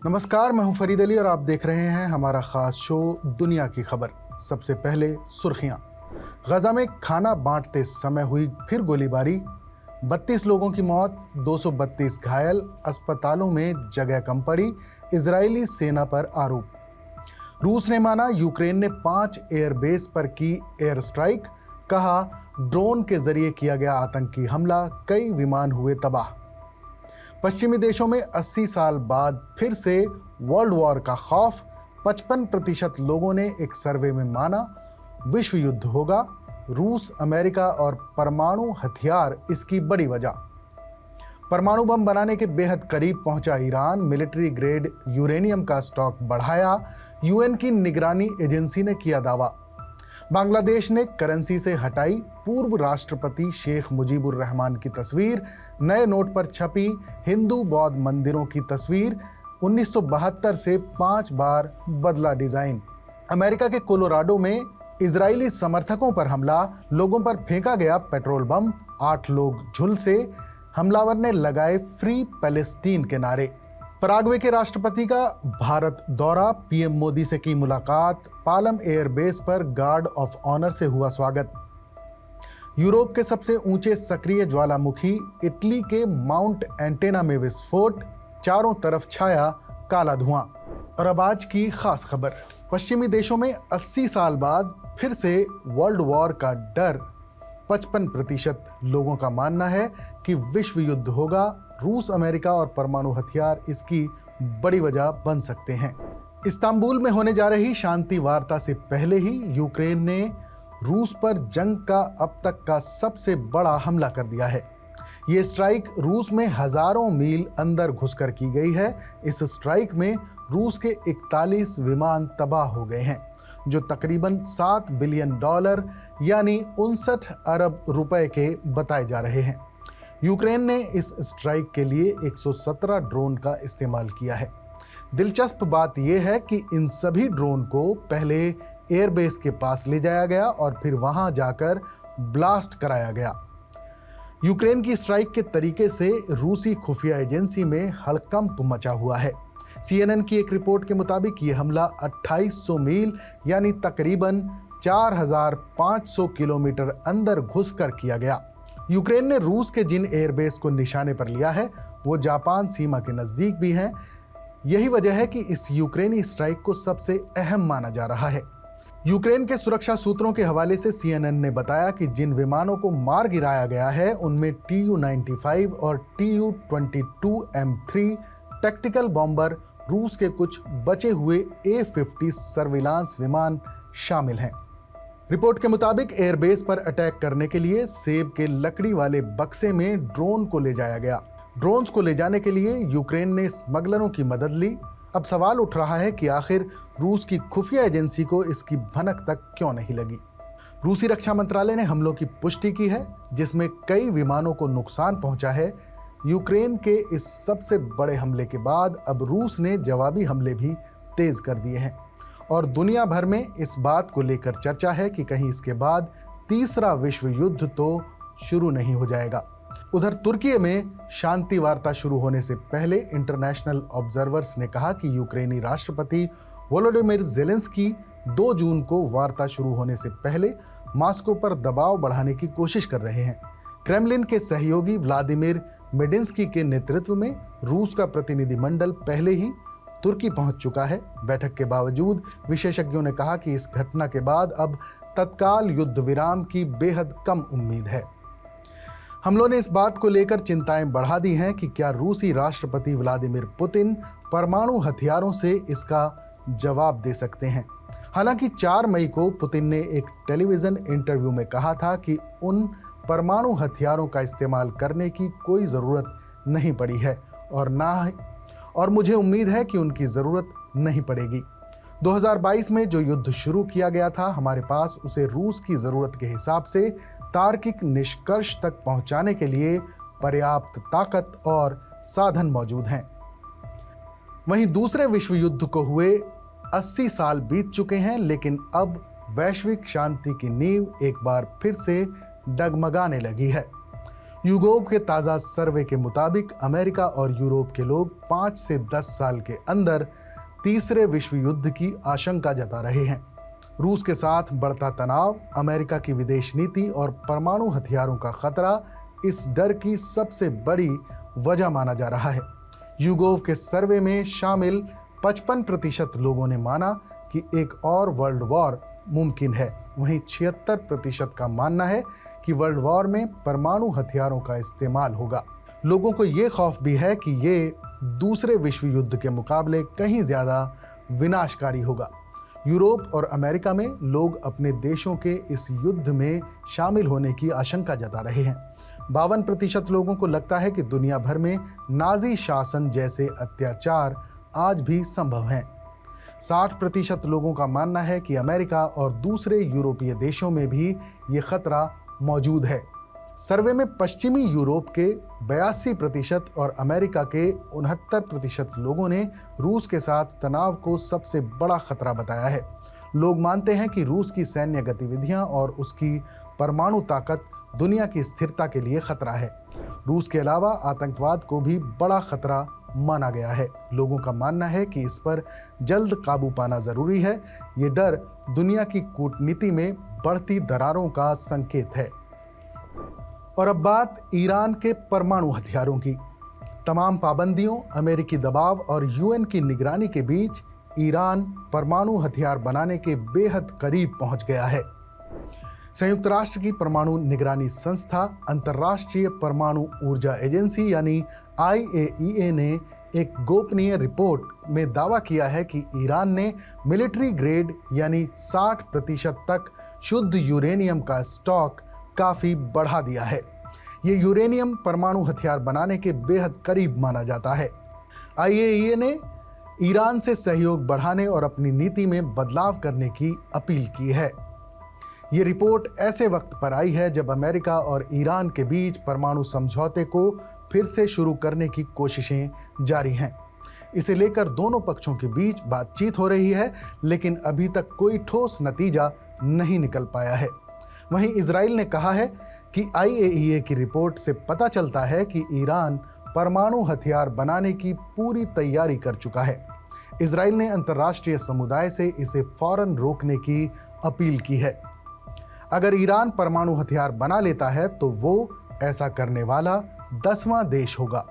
नमस्कार, मैं हूं फरीद अली और आप देख रहे हैं हमारा खास शो दुनिया की खबर। सबसे पहले सुर्खियां। गजा में खाना बांटते समय हुई फिर गोलीबारी, 32 लोगों की मौत, 232 घायल, अस्पतालों में जगह कम पड़ी, इजरायली सेना पर आरोप। रूस ने माना यूक्रेन ने 5 एयरबेस पर की एयर स्ट्राइक, कहा ड्रोन के जरिए किया गया आतंकी हमला, कई विमान हुए तबाह। पश्चिमी देशों में 80 साल बाद फिर से वर्ल्ड वॉर का खौफ, 55% लोगों ने एक सर्वे में माना विश्व युद्ध होगा। रूस, अमेरिका और परमाणु हथियार इसकी बड़ी वजह। परमाणु बम बनाने के बेहद करीब पहुंचा ईरान, मिलिट्री ग्रेड यूरेनियम का स्टॉक बढ़ाया, यूएन की निगरानी एजेंसी ने किया दावा। बांग्लादेश ने करेंसी से हटाई पूर्व राष्ट्रपति शेख मुजीबुर रहमान की तस्वीर, नए नोट पर छपी हिंदू बौद्ध मंदिरों की तस्वीर, 1972 से 5 बार बदला डिजाइन। अमेरिका के कोलोराडो में इजरायली समर्थकों पर हमला, लोगों पर फेंका गया पेट्रोल बम, 8 लोग झुलसे, हमलावर ने लगाए फ्री पैलेस्टीन के नारे। पराग्वे के राष्ट्रपति का भारत दौरा, पीएम मोदी से की मुलाकात, पालम एयरबेस पर गार्ड ऑफ ऑनर से हुआ स्वागत। यूरोप के सबसे ऊंचे सक्रिय ज्वालामुखी इटली के माउंट एंटेना में विस्फोट, चारों तरफ छाया काला धुआं। और अब आज की खास खबर। पश्चिमी देशों में 80 साल बाद फिर से वर्ल्ड वॉर का डर, 55% लोगों का मानना है कि विश्व युद्ध होगा। रूस, अमेरिका और परमाणु हथियार इसकी बड़ी वजह बन सकते हैं। इस्तांबुल में होने जा रही शांति वार्ता से पहले ही यूक्रेन ने रूस पर जंग का अब तक का सबसे बड़ा हमला कर दिया है। ये स्ट्राइक रूस में हजारों मील अंदर घुसकर की गई है। इस स्ट्राइक में रूस के 41 विमान तबाह हो गए हैं, जो तकरीबन $7 बिलियन यानी 59 अरब रुपए के बताए जा रहे हैं। यूक्रेन ने इस स्ट्राइक के लिए 117 ड्रोन का इस्तेमाल किया है। दिलचस्प बात यह है कि इन सभी ड्रोन को पहले एयरबेस के पास ले जाया गया और फिर वहां जाकर ब्लास्ट कराया गया। यूक्रेन की स्ट्राइक के तरीके से रूसी खुफिया एजेंसी में हड़कंप मचा हुआ है। CNN की एक रिपोर्ट के मुताबिक यह हमला 2800 मील यानी तकरीबन 4500 किलोमीटर अंदर घुसकर किया गया। यूक्रेन ने रूस के जिन एयरबेस को निशाने पर लिया है वो जापान सीमा के नजदीक भी हैं। यही वजह है कि इस यूक्रेनी स्ट्राइक को सबसे अहम माना जा रहा है। यूक्रेन के सुरक्षा सूत्रों के हवाले से CNN ने बताया कि जिन विमानों को मार गिराया गया है उनमें Tu-95 और Tu-22M3 टैक्टिकल बॉम्बर, रूस के कुछ बचे हुए A-50 सर्विलांस विमान शामिल हैं। रिपोर्ट के मुताबिक एयरबेस पर अटैक करने के लिए सेब के लकड़ी वाले बक्से में ड्रोन को ले जाया गया। ड्रोन्स को ले जाने के लिए यूक्रेन ने स्मगलरों की मदद ली। अब सवाल उठ रहा है कि आखिर रूस की खुफिया एजेंसी को इसकी भनक तक क्यों नहीं लगी। रूसी रक्षा मंत्रालय ने हमलों की पुष्टि की है, जिसमें कई विमानों को नुकसान पहुंचा है। यूक्रेन के इस सबसे बड़े हमले के बाद अब रूस ने जवाबी हमले भी तेज कर दिए हैं और दुनिया भर में इस बात को लेकर चर्चा है कि कहीं इसके बाद तीसरा विश्व युद्ध तो शुरू नहीं हो जाएगा। उधर तुर्की में शांति वार्ता शुरू होने से पहले इंटरनेशनल ऑब्जर्वर्स ने कहा कि यूक्रेनी राष्ट्रपति वोलोडिमिर ज़ेलेंस्की 2 जून को वार्ता शुरू होने से पहले मॉस्को पर दबाव बढ़ाने की कोशिश कर रहे हैं। क्रेमलिन के सहयोगी व्लादिमीर मेडिंस्की के नेतृत्व में रूस का प्रतिनिधिमंडल पहले ही तुर्की पहुंच चुका है। बैठक के बावजूद विशेषज्ञों ने कहा कि इस घटना के बाद अब तत्काल युद्ध विराम की बेहद कम उम्मीद है। हमलों ने इस बात को लेकर चिंताएं बढ़ा दी हैं कि क्या रूसी राष्ट्रपति व्लादिमीर पुतिन परमाणु हथियारों से इसका जवाब दे सकते हैं। हालांकि 4 मई को पुतिन ने एक टेलीविजन इंटरव्यू में कहा था कि उन परमाणु हथियारों का इस्तेमाल करने की कोई ज़रूरत नहीं पड़ी है और मुझे उम्मीद है कि उनकी ज़रूरत नहीं पड़ेगी। 2022 में जो युद्ध शुरू किया गया था, हमारे पास उसे रूस की ज़रूरत के हिसाब से तार्किक निष्कर्ष तक पहुंचाने के लिए पर्याप्त ताकत और साधन मौजूद हैं। वहीं दूसरे विश्व युद्ध को हुए 80 साल बीत चुके हैं, लेकिन अब वैश्विक शांति की नींव एक बार फिर से डगमगाने लगी है। यूगोव के ताज़ा सर्वे के मुताबिक अमेरिका और यूरोप के लोग 5 से 10 साल के अंदर तीसरे विश्व युद्ध की आशंका जता रहे हैं। रूस के साथ बढ़ता तनाव, अमेरिका की विदेश नीति और परमाणु हथियारों का खतरा इस डर की सबसे बड़ी वजह माना जा रहा है। यूगोव के सर्वे में शामिल 55% लोगों ने माना कि एक और वर्ल्ड वॉर मुमकिन है। वहीं 76% का मानना है कि वर्ल्ड वॉर में परमाणु हथियारों का इस्तेमाल होगा। लोगों को ये खौफ भी है कि ये दूसरे विश्व युद्ध के मुकाबले कहीं ज़्यादा विनाशकारी होगा। यूरोप और अमेरिका में लोग अपने देशों के इस युद्ध में शामिल होने की आशंका जता रहे हैं। 52% लोगों को लगता है कि दुनिया भर में नाज़ी शासन जैसे अत्याचार आज भी संभव हैं। 60% लोगों का मानना है कि अमेरिका और दूसरे यूरोपीय देशों में भी ये खतरा मौजूद है। सर्वे में पश्चिमी यूरोप के 82% और अमेरिका के 69% लोगों ने रूस के साथ तनाव को सबसे बड़ा खतरा बताया है। लोग मानते हैं कि रूस की सैन्य गतिविधियां और उसकी परमाणु ताकत दुनिया की स्थिरता के लिए खतरा है। रूस के अलावा आतंकवाद को भी बड़ा खतरा माना गया है। लोगों का मानना है कि इस पर जल्द काबू पाना जरूरी है। ये डर दुनिया की कूटनीति में बढ़ती दरारों का संकेत है। और अब बात ईरान के परमाणु हथियारों की। तमाम पाबंदियों, अमेरिकी दबाव और यूएन की निगरानी के बीच ईरान परमाणु हथियार बनाने के बेहद करीब पहुंच गया है। संयुक्त राष्ट्र की परमाणु निगरानी संस्था अंतर्राष्ट्रीय परमाणु ऊर्जा एजेंसी यानी IAEA ने एक गोपनीय रिपोर्ट में दावा किया है कि ईरान ने मिलिट्री ग्रेड यानी 60% तक शुद्ध यूरेनियम का स्टॉक काफ़ी बढ़ा दिया है। ये यूरेनियम परमाणु हथियार बनाने के बेहद करीब माना जाता है। IAEA ने ईरान से सहयोग बढ़ाने और अपनी नीति में बदलाव करने की अपील की है। ये रिपोर्ट ऐसे वक्त पर आई है जब अमेरिका और ईरान के बीच परमाणु समझौते को फिर से शुरू करने की कोशिशें जारी हैं। इसे लेकर दोनों पक्षों के बीच बातचीत हो रही है, लेकिन अभी तक कोई ठोस नतीजा नहीं निकल पाया है। वहीं इजराइल ने कहा है कि IAEA की रिपोर्ट से पता चलता है कि ईरान परमाणु हथियार बनाने की पूरी तैयारी कर चुका है। इजराइल ने अंतर्राष्ट्रीय समुदाय से इसे फौरन रोकने की अपील की है। अगर ईरान परमाणु हथियार बना लेता है तो वो ऐसा करने वाला 10वां देश होगा।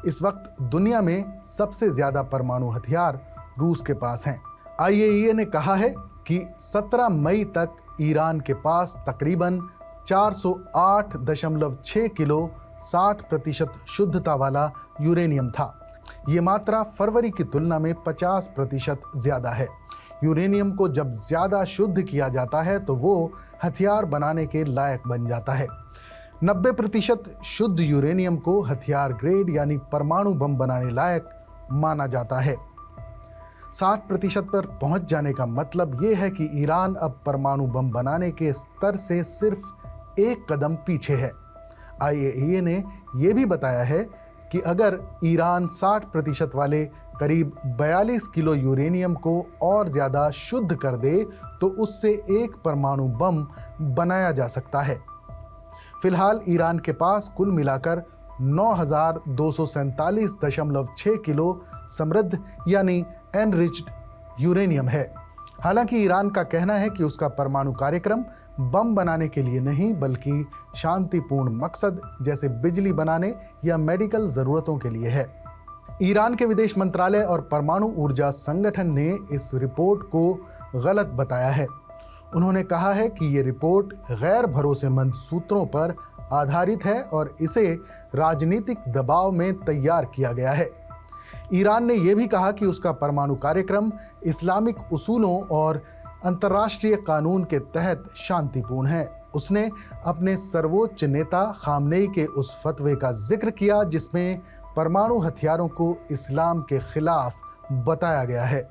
इस वक्त दुनिया में सबसे ज्यादा परमाणु हथियार रूस के पास हैं। IAEA ने कहा है कि 17 मई तक ईरान के पास तकरीबन 408.6 किलो 60% शुद्धता वाला यूरेनियम था। ये मात्रा फरवरी की तुलना में 50% ज्यादा है। यूरेनियम को जब ज्यादा शुद्ध किया जाता है तो वो हथियार बनाने के लायक बन जाता है। 90% शुद्ध यूरेनियम को हथियार ग्रेड यानी परमाणु बम बनाने लायक माना जाता है। 60% पर पहुंच जाने का मतलब ये है कि ईरान अब परमाणु बम बनाने के स्तर से सिर्फ एक कदम पीछे है। IAEA ने यह भी बताया है कि अगर ईरान 60% वाले करीब 42 किलो यूरेनियम को और ज़्यादा शुद्ध कर दे तो उससे एक परमाणु बम बनाया जा सकता है। फिलहाल ईरान के पास कुल मिलाकर 9,247.6 किलो समृद्ध यानी एनरिच्ड यूरेनियम है। हालांकि ईरान का कहना है कि उसका परमाणु कार्यक्रम बम बनाने के लिए नहीं बल्कि शांतिपूर्ण मकसद जैसे बिजली बनाने या मेडिकल ज़रूरतों के लिए है। ईरान के विदेश मंत्रालय और परमाणु ऊर्जा संगठन ने इस रिपोर्ट को गलत बताया है। उन्होंने कहा है कि ये रिपोर्ट गैर भरोसेमंद सूत्रों पर आधारित है और इसे राजनीतिक दबाव में तैयार किया गया है। ईरान ने यह भी कहा कि उसका परमाणु कार्यक्रम इस्लामिक उसूलों और अंतर्राष्ट्रीय कानून के तहत शांतिपूर्ण है। उसने अपने सर्वोच्च नेता खामनेई के उस फतवे का जिक्र किया जिसमें परमाणु हथियारों को इस्लाम के खिलाफ बताया गया है।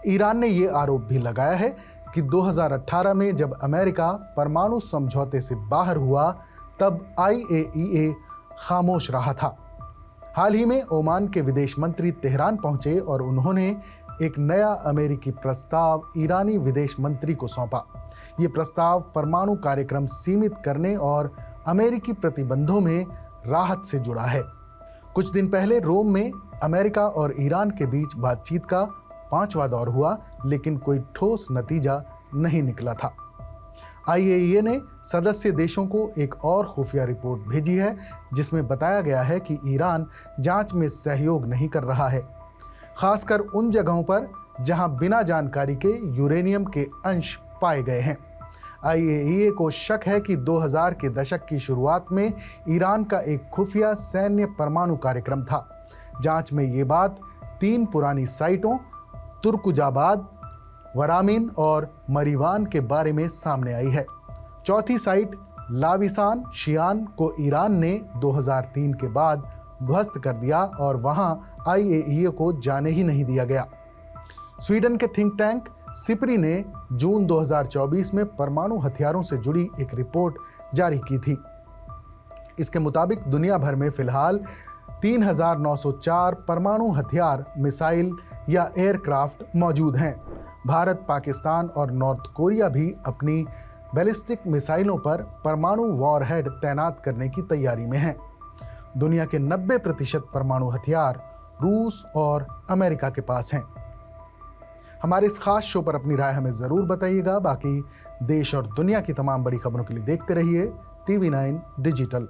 ईरान ने यह आरोप भी लगाया है कि 2018 में जब अमेरिका परमाणु समझौते से बाहर हुआ तब IAEA खामोश रहा था। हाल ही में ओमान के विदेश मंत्री तेहरान पहुंचे और उन्होंने एक नया अमेरिकी प्रस्ताव ईरानी विदेश मंत्री को सौंपा। ये प्रस्ताव परमाणु कार्यक्रम सीमित करने और अमेरिकी प्रतिबंधों में राहत से जुड़ा है। कुछ दिन पहले रोम में अमेरिका और ईरान के बीच बातचीत का 5वां दौर हुआ, लेकिन कोई ठोस नतीजा नहीं निकला था। IAEA ने सदस्य देशों को एक और खुफिया रिपोर्ट भेजी है, जिसमें बताया गया है कि ईरान जांच में सहयोग नहीं कर रहा है, खासकर उन जगहों पर जहां बिना जानकारी के यूरेनियम के अंश पाए गए हैं। IAEA को शक है कि 2000 के दशक की शुरुआत में ईरान का एक खुफिया सैन्य परमाणु कार्यक्रम था। जांच में ये बात 3 पुरानी साइटों तुर्कुजाबाद, वरामिन और मरीवान के बारे में सामने आई है। चौथी साइट लाविसान शियान को ईरान ने 2003 के बाद ध्वस्त कर दिया और वहां IAEA को जाने ही नहीं दिया गया। स्वीडन के थिंक टैंक सिपरी ने जून 2024 में परमाणु हथियारों से जुड़ी एक रिपोर्ट जारी की थी। इसके मुताबिक दुनिया भर में फिलहाल 3904 परमाणु हथियार, मिसाइल या एयरक्राफ्ट मौजूद हैं। भारत, पाकिस्तान और नॉर्थ कोरिया भी अपनी बैलिस्टिक मिसाइलों पर परमाणु वॉरहेड तैनात करने की तैयारी में हैं। दुनिया के 90% परमाणु हथियार रूस और अमेरिका के पास हैं। हमारे इस खास शो पर अपनी राय हमें ज़रूर बताइएगा। बाकी देश और दुनिया की तमाम बड़ी खबरों के लिए देखते रहिए TV9 डिजिटल।